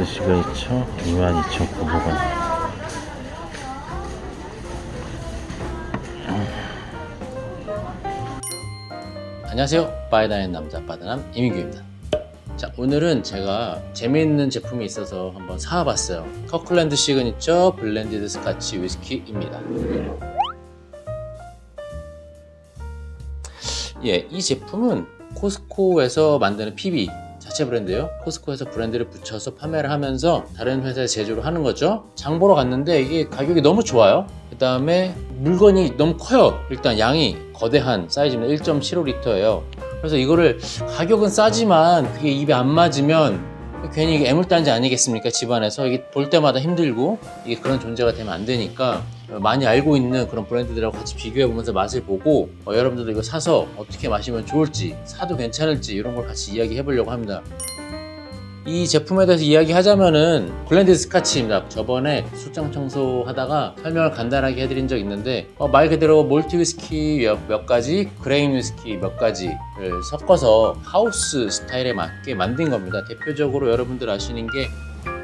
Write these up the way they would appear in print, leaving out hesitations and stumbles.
포클랜드 시그니처 22,900원. 안녕하세요, 바이다인 남자 바다남 이민규입니다. 자, 오늘은 제가 재미있는 제품이 있어서 한번 사와봤어요. 커클랜드 시그니처 블렌디드 스카치 위스키입니다. 예, 이 제품은 코스코에서 만드는 PB 자체 브랜드예요. 코스코에서 브랜드를 붙여서 판매를 하면서 다른 회사에 제조를 하는 거죠. 장 보러 갔는데 이게 가격이 너무 좋아요. 그 다음에 물건이 너무 커요. 일단 양이 거대한 사이즈입니다. 1.75L예요. 그래서 이거를 가격은 싸지만 그게 입에 안 맞으면 괜히 이게 애물단지 아니겠습니까? 집안에서 이게 볼 때마다 힘들고 이게 그런 존재가 되면 안 되니까 많이 알고 있는 그런 브랜드들하고 같이 비교해 보면서 맛을 보고 여러분들도 이거 사서 어떻게 마시면 좋을지, 사도 괜찮을지 이런 걸 같이 이야기해 보려고 합니다. 이 제품에 대해서 이야기하자면은 블렌디드 스카치입니다. 저번에 술장 청소하다가 설명을 간단하게 해드린 적 있는데 말 그대로 몰트 위스키 몇 가지, 그레인 위스키 몇 가지를 섞어서 하우스 스타일에 맞게 만든 겁니다. 대표적으로 여러분들 아시는 게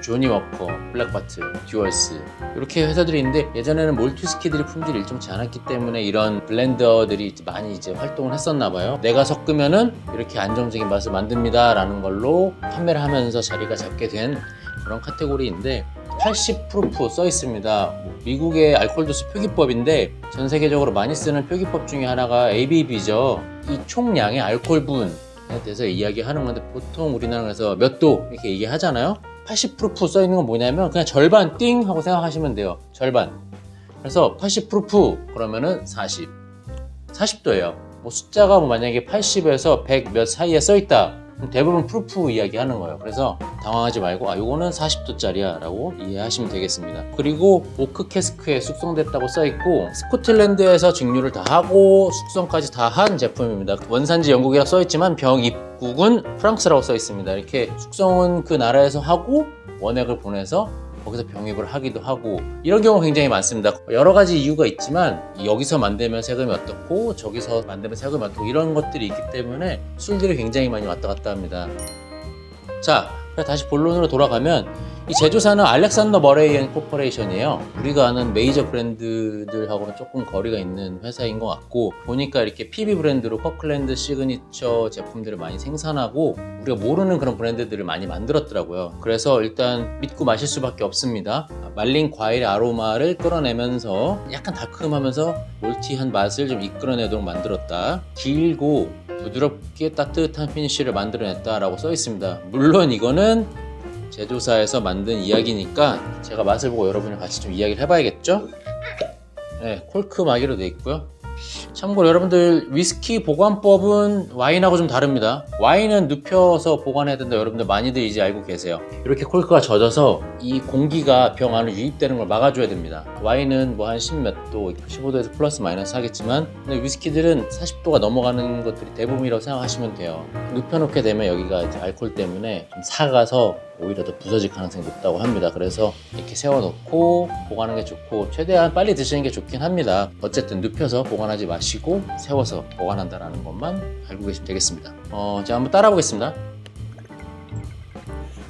조니 워커, 블랙바트, 듀얼스 이렇게 회사들이 있는데 예전에는 몰트 위스키들이 품질이 일정치 않았기 때문에 이런 블렌더들이 많이 이제 활동을 했었나 봐요. 내가 섞으면은 이렇게 안정적인 맛을 만듭니다 라는 걸로 판매를 하면서 자리가 잡게 된 그런 카테고리인데 80 프루프 써 있습니다. 미국의 알코올 도수 표기법인데 전 세계적으로 많이 쓰는 표기법 중에 하나가 ABV죠. 이 총량의 알코올 분에 대해서 이야기하는 건데 보통 우리나라에서 몇 도 이렇게 얘기하잖아요. 80 프루프 써 있는 건 뭐냐면 그냥 절반 띵 하고 생각하시면 돼요. 절반. 그래서 80 프루프 그러면은 40도예요. 뭐 숫자가 만약에 80에서 100 몇 사이에 써 있다. 대부분 프루프 이야기 하는 거예요. 그래서 당황하지 말고 요거는 40도짜리야 라고 이해하시면 되겠습니다. 그리고 오크 캐스크에 숙성됐다고 써있고 스코틀랜드에서 증류를 다 하고 숙성까지 다 한 제품입니다. 원산지 영국이라고 써있지만 병 입국은 프랑스라고 써있습니다. 이렇게 숙성은 그 나라에서 하고 원액을 보내서 거기서 병입을 하기도 하고 이런 경우가 굉장히 많습니다. 여러 가지 이유가 있지만 여기서 만들면 세금이 어떻고 저기서 만들면 세금이 어떻고 이런 것들이 있기 때문에 술들이 굉장히 많이 왔다 갔다 합니다. 자, 다시 본론으로 돌아가면 이 제조사는 알렉산더 머레이 앤 코퍼레이션이에요. 우리가 아는 메이저 브랜드들하고는 조금 거리가 있는 회사인 것 같고 보니까 이렇게 PB 브랜드로 커클랜드 시그니처 제품들을 많이 생산하고 우리가 모르는 그런 브랜드들을 많이 만들었더라고요. 그래서 일단 믿고 마실 수밖에 없습니다. 말린 과일의 아로마를 끌어내면서 약간 달콤하면서 몰티한 맛을 좀 이끌어내도록 만들었다. 길고 부드럽게 따뜻한 피니쉬를 만들어냈다라고 써 있습니다. 물론 이거는 제조사에서 만든 이야기니까 제가 맛을 보고 여러분이랑 같이 좀 이야기를 해봐야겠죠? 네, 콜크 마개로 되어 있고요. 참고로 여러분들 위스키 보관법은 와인하고 좀 다릅니다. 와인은 눕혀서 보관해야 된다 여러분들 많이들 이제 알고 계세요. 이렇게 콜크가 젖어서 이 공기가 병 안으로 유입되는 걸 막아줘야 됩니다. 와인은 뭐 한 10 몇 도, 15도에서 플러스 마이너스 하겠지만 근데 위스키들은 40도가 넘어가는 것들이 대부분이라고 생각하시면 돼요. 눕혀놓게 되면 여기가 이제 알코올 때문에 좀 삭아서 오히려 더 부서질 가능성이 높다고 합니다. 그래서 이렇게 세워놓고 보관하는 게 좋고 최대한 빨리 드시는 게 좋긴 합니다. 어쨌든 눕혀서 보관하지 마시고 세워서 보관한다는 것만 알고 계시면 되겠습니다. 제가 한번 따라 보겠습니다.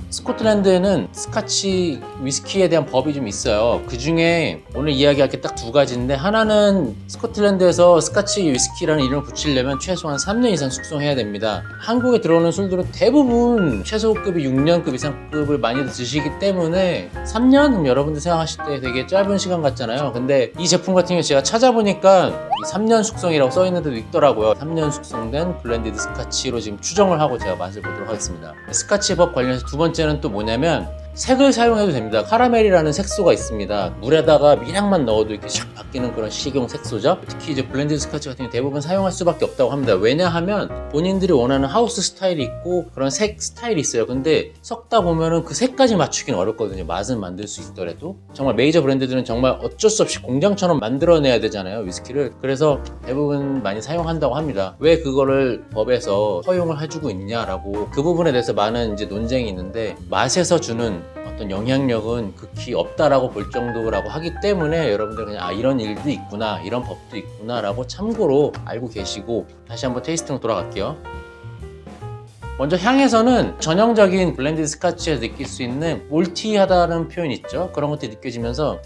스코틀랜드에는 스카치 위스키에 대한 법이 좀 있어요. 그 중에 오늘 이야기할 게 딱 두 가지인데 하나는 스코틀랜드에서 스카치 위스키라는 이름을 붙이려면 최소한 3년 이상 숙성해야 됩니다. 한국에 들어오는 술들은 대부분 최소급이 6년급 이상급을 많이 드시기 때문에 3년? 그럼 여러분들 생각하실 때 되게 짧은 시간 같잖아요. 근데 이 제품 같은 경우 제가 찾아보니까 3년 숙성이라고 써있는 데도 있더라고요. 3년 숙성된 블렌디드 스카치로 지금 추정을 하고 제가 맛을 보도록 하겠습니다. 스카치 법 관련해서 두 번째는 또 뭐냐면 색을 사용해도 됩니다. 카라멜이라는 색소가 있습니다. 물에다가 미량만 넣어도 이렇게 샥 바뀌는 그런 식용 색소죠. 특히 이제 블렌디드 스카치 같은 경우 대부분 사용할 수밖에 없다고 합니다. 왜냐하면 본인들이 원하는 하우스 스타일이 있고 그런 색 스타일이 있어요. 근데 섞다 보면은 그 색까지 맞추기는 어렵거든요. 맛은 만들 수 있더라도 정말 메이저 브랜드들은 정말 어쩔 수 없이 공장처럼 만들어내야 되잖아요. 위스키를. 그래서 대부분 많이 사용한다고 합니다. 왜 그거를 법에서 허용을 해주고 있냐라고 그 부분에 대해서 많은 이제 논쟁이 있는데 맛에서 주는 어떤 영향력은 극히 없다라고 볼 정도라고 하기 때문에 여러분들 그냥 이런 일도 있구나, 이런 법도 있구나 라고 참고로 알고 계시고 다시 한번 테이스팅 돌아갈게요. 먼저 향에서는 전형적인 블렌디드 스카치에서 느낄 수 있는 몰티하다는 표현 있죠. 그런 것들이 느껴지면서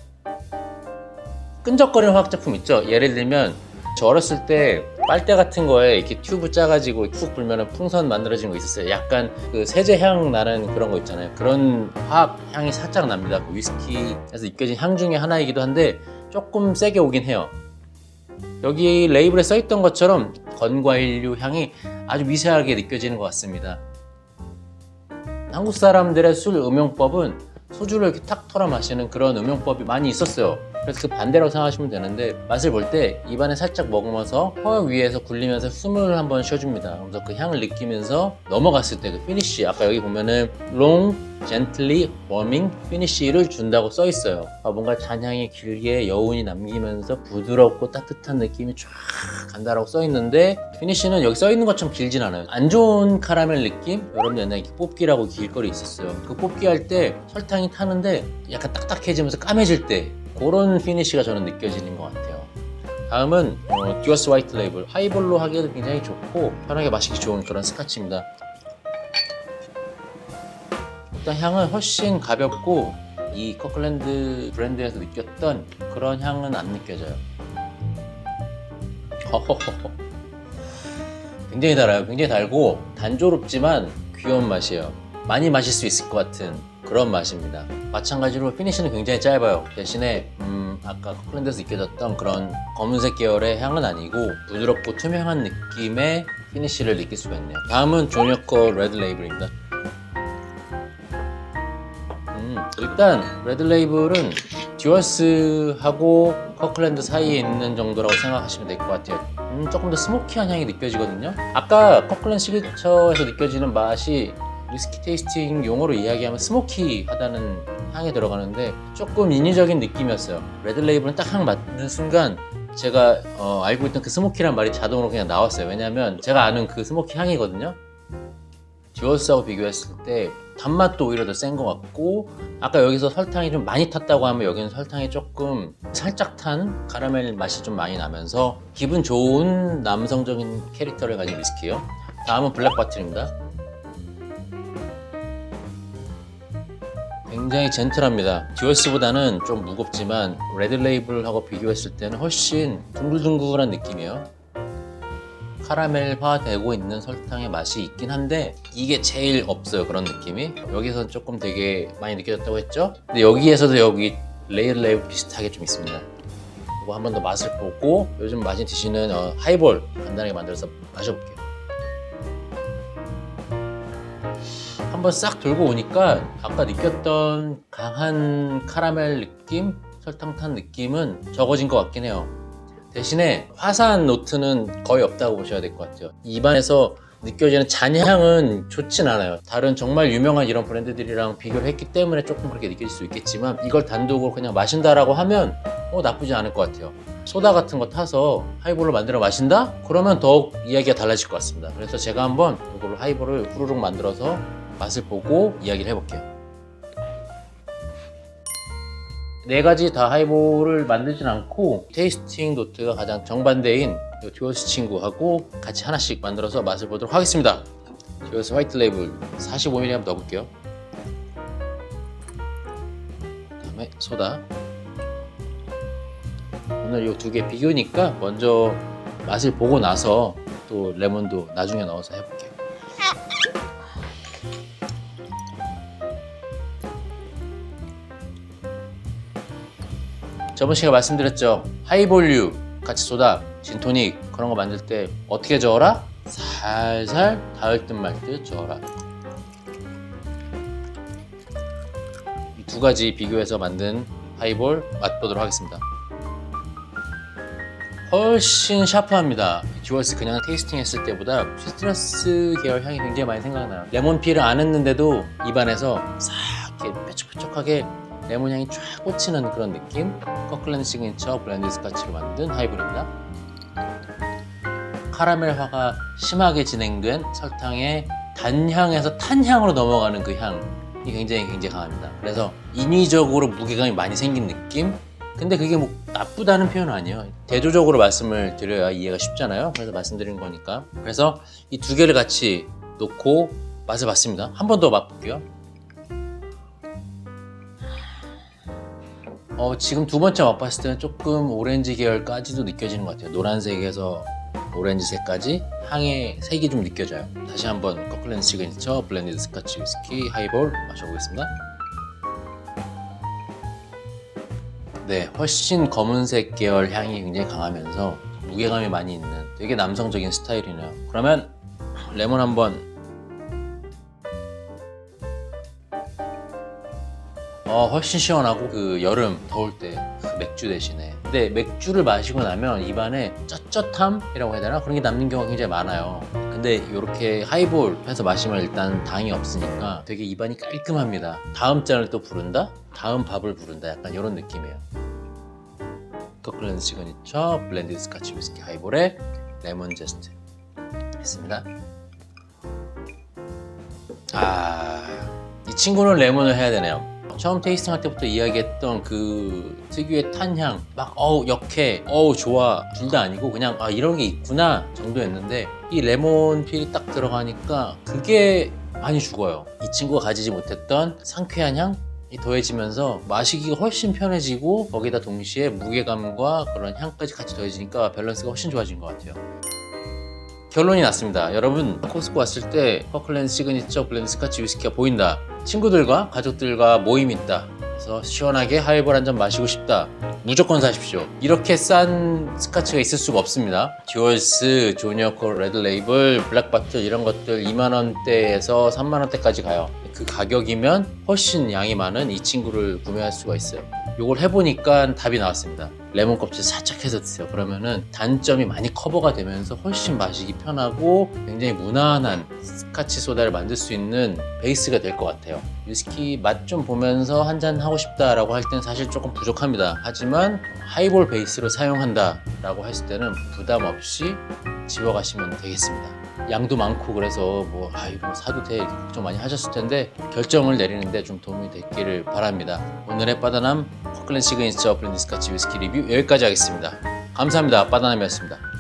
끈적거리는 화학 제품 있죠. 예를 들면 저 어렸을 때 빨대 같은 거에 이렇게 튜브 짜가지고 푹 불면 풍선 만들어지는 거 있었어요. 약간 그 세제 향 나는 그런 거 있잖아요. 그런 화학 향이 살짝 납니다. 그 위스키에서 느껴진 향 중에 하나이기도 한데 조금 세게 오긴 해요. 여기 레이블에 써있던 것처럼 건과일류 향이 아주 미세하게 느껴지는 것 같습니다. 한국 사람들의 술 음용법은 소주를 이렇게 탁 털어 마시는 그런 음용법이 많이 있었어요. 그래서 그 반대라고 생각하시면 되는데, 맛을 볼 때 입안에 살짝 머금어서 혀 위에서 굴리면서 숨을 한번 쉬어줍니다. 그래서 그 향을 느끼면서 넘어갔을 때 그 피니쉬, 아까 여기 보면은 long, gently warming finishy를 준다고 써 있어요. 뭔가 잔향이 길게 여운이 남기면서 부드럽고 따뜻한 느낌이 쫙 간다라고 써 있는데, 피니쉬는 여기 써 있는 것처럼 길진 않아요. 안 좋은 카라멜 느낌? 여러분들 옛날에 뽑기라고 길거리 있었어요. 그 뽑기 할 때 설탕이 타는데 약간 딱딱해지면서 까매질 때 그런 피니쉬가 저는 느껴지는 것 같아요. 다음은 듀어스 화이트 레이블. 하이볼로 하기에도 굉장히 좋고 편하게 마시기 좋은 그런 스카치입니다. 일단 향은 훨씬 가볍고 이 커클랜드 브랜드에서 느꼈던 그런 향은 안 느껴져요. 굉장히 달아요. 굉장히 달고 단조롭지만 귀여운 맛이에요. 많이 마실 수 있을 것 같은 그런 맛입니다. 마찬가지로 피니쉬는 굉장히 짧아요. 대신에 아까 커클랜드에서 느껴졌던 그런 검은색 계열의 향은 아니고 부드럽고 투명한 느낌의 피니쉬를 느낄 수가 있네요. 다음은 조니어커 레드 레이블입니다. 일단 레드 레이블은 듀어스하고 커클랜드 사이에 있는 정도라고 생각하시면 될 것 같아요. 조금 더 스모키한 향이 느껴지거든요. 아까 커클랜드 시그니처에서 느껴지는 맛이 위스키 테이스팅 용어로 이야기하면 스모키하다는 향이 들어가는데 조금 인위적인 느낌이었어요. 레드 레이블은 딱 향 맡는 순간 제가 알고 있던 그 스모키란 말이 자동으로 그냥 나왔어요. 왜냐면 제가 아는 그 스모키 향이거든요. 듀어스하고 비교했을 때 단맛도 오히려 더 센 것 같고, 아까 여기서 설탕이 좀 많이 탔다고 하면 여기는 설탕이 조금 살짝 탄 카라멜 맛이 좀 많이 나면서 기분 좋은 남성적인 캐릭터를 가진 위스키예요. 다음은 블랙 바틀입니다. 굉장히 젠틀합니다. 듀어스보다는 좀 무겁지만 레드 레이블하고 비교했을 때는 훨씬 둥글둥글한 느낌이에요. 카라멜화되고 있는 설탕의 맛이 있긴 한데 이게 제일 없어요. 그런 느낌이 여기서 조금 되게 많이 느껴졌다고 했죠. 근데 여기에서도 여기 레이블 비슷하게 좀 있습니다. 이거 한 번 더 맛을 보고 요즘 많이 드시는 하이볼 간단하게 만들어서 마셔볼게요. 한번 싹 돌고 오니까 아까 느꼈던 강한 카라멜 느낌, 설탕 탄 느낌은 적어진 것 같긴 해요. 대신에 화사한 노트는 거의 없다고 보셔야 될 것 같아요. 입안에서 느껴지는 잔향은 좋진 않아요. 다른 정말 유명한 이런 브랜드들이랑 비교를 했기 때문에 조금 그렇게 느낄 수 있겠지만 이걸 단독으로 그냥 마신다라고 하면 나쁘지 않을 것 같아요. 소다 같은 거 타서 하이볼로 만들어 마신다? 그러면 더욱 이야기가 달라질 것 같습니다. 그래서 제가 한번 이걸로 하이볼을 후루룩 만들어서 맛을 보고 이야기를 해볼게요. 네 가지 다 하이볼을 만들진 않고 테이스팅 노트가 가장 정반대인 듀어스 친구하고 같이 하나씩 만들어서 맛을 보도록 하겠습니다. 듀어스 화이트 레이블 45ml 한번 넣어볼게요. 그 다음에 소다. 오늘 이 두 개 비교니까 먼저 맛을 보고 나서 또 레몬도 나중에 넣어서 해볼게요. 저번 시간에 말씀드렸죠. 하이볼류, 같이 소다, 진토닉 그런 거 만들 때 어떻게 저어라? 살살 닿을 듯 말 듯 저어라. 이 두 가지 비교해서 만든 하이볼 맛보도록 하겠습니다. 훨씬 샤프합니다. 듀어스 그냥 테이스팅 했을 때보다 시트러스 계열 향이 굉장히 많이 생각나요. 레몬 피를 안 했는데도 입안에서 싹 이렇게 뾰족뾰족하게 레몬 향이 쫙 꽂히는 그런 느낌. 커클랜드 시그니처 블렌디드 스카치로 만든 하이볼입니다. 카라멜화가 심하게 진행된 설탕의 단향에서 탄향으로 넘어가는 그 향이 굉장히 강합니다. 그래서 인위적으로 무게감이 많이 생긴 느낌? 근데 그게 뭐 나쁘다는 표현은 아니에요. 대조적으로 말씀을 드려야 이해가 쉽잖아요. 그래서 말씀드린 거니까. 그래서 이 두 개를 같이 놓고 맛을 봤습니다. 한 번 더 맛볼게요. 지금 두 번째 맛봤을 때는 조금 오렌지 계열까지도 느껴지는 것 같아요. 노란색에서 오렌지색까지 향의 색이 좀 느껴져요. 다시 한번 커클랜드 시그니처 블렌디드 스카치 위스키 하이볼 마셔보겠습니다. 네, 훨씬 검은색 계열 향이 굉장히 강하면서 무게감이 많이 있는 되게 남성적인 스타일이네요. 그러면 레몬 한번. 훨씬 시원하고 그 여름 더울 때 그 맥주 대신에. 근데 맥주를 마시고 나면 입안에 쩌쩌함이라고 해야 되나? 그런 게 남는 경우가 굉장히 많아요. 근데 이렇게 하이볼 해서 마시면 일단 당이 없으니까 되게 입안이 깔끔합니다. 다음 잔을 또 부른다? 다음 밥을 부른다? 약간 이런 느낌이에요. 커클랜드 시그니처 블렌디드 스카치 위스키 하이볼에 레몬 제스트 했습니다. 이 친구는 레몬을 해야 되네요. 처음 테이스팅할 때부터 이야기했던 그 특유의 탄향, 막 역해, 좋아, 둘 다 아니고 그냥 이런 게 있구나 정도였는데 이 레몬 필이 딱 들어가니까 그게 많이 죽어요. 이 친구가 가지지 못했던 상쾌한 향이 더해지면서 마시기가 훨씬 편해지고 거기다 동시에 무게감과 그런 향까지 같이 더해지니까 밸런스가 훨씬 좋아진 것 같아요. 결론이 났습니다. 여러분 코스코 왔을 때 커클랜드 시그니처 블렌드 스카치 위스키가 보인다. 친구들과 가족들과 모임 있다. 그래서 시원하게 하이볼 한 잔 마시고 싶다. 무조건 사십시오. 이렇게 싼 스카치가 있을 수가 없습니다. 듀얼스, 조니어콜, 레드레이블, 블랙바틀 이런 것들 2만원대에서 3만원대까지 가요. 그 가격이면 훨씬 양이 많은 이 친구를 구매할 수가 있어요. 이걸 해보니까 답이 나왔습니다. 레몬 껍질 살짝 해서 드세요. 그러면은 단점이 많이 커버가 되면서 훨씬 마시기 편하고 굉장히 무난한 스카치 소다를 만들 수 있는 베이스가 될 것 같아요. 위스키 맛 좀 보면서 한잔 하고 싶다라고 할 때는 사실 조금 부족합니다. 하지만 하이볼 베이스로 사용한다 라고 했을 때는 부담 없이 집어가시면 되겠습니다. 양도 많고 그래서 이거 사도 돼 이렇게 걱정 많이 하셨을 텐데 결정을 내리는데 좀 도움이 됐기를 바랍니다. 오늘의 빠다남 커클랜드 시그니처 블렌디드 스카치 위스키 리뷰 여기까지 하겠습니다. 감사합니다. 빠다남이었습니다.